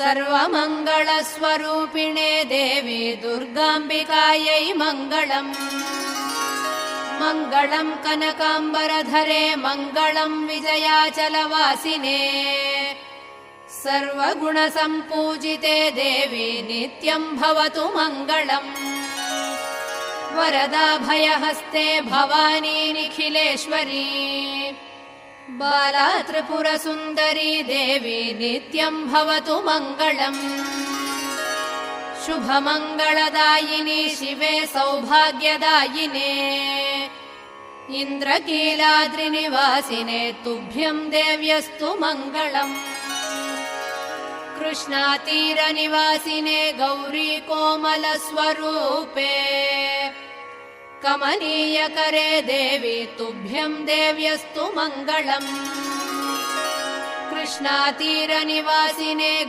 सर्वमङ्गलस्वरूपिणे देवी दुर्गाम्बिकायै मङ्गलम्। मङ्गलम् कनकाम्बरधरे मङ्गलम् विजयाचलवासिने। सर्वगुणसम्पूजिते देवी नित्यम् भवतु मङ्गलम्। वरदाभयहस्ते भवानी निखिलेश्वरी। बाला त्रिपुरसुन्दरी देवी नित्यम् भवतु मङ्गलम्। शुभमङ्गलदायिनी शिवे सौभाग्यदायिने। इन्द्रकीलाद्रिनिवासिने तुभ्यम् देव्यस्तु मङ्गलम्। कृष्णातीरनिवासिने गौरी कोमलस्वरूपे। कमनीयकरे देवी तुभ्यम् देव्यस्तु मङ्गलम्। कृष्णातीरनिवासिने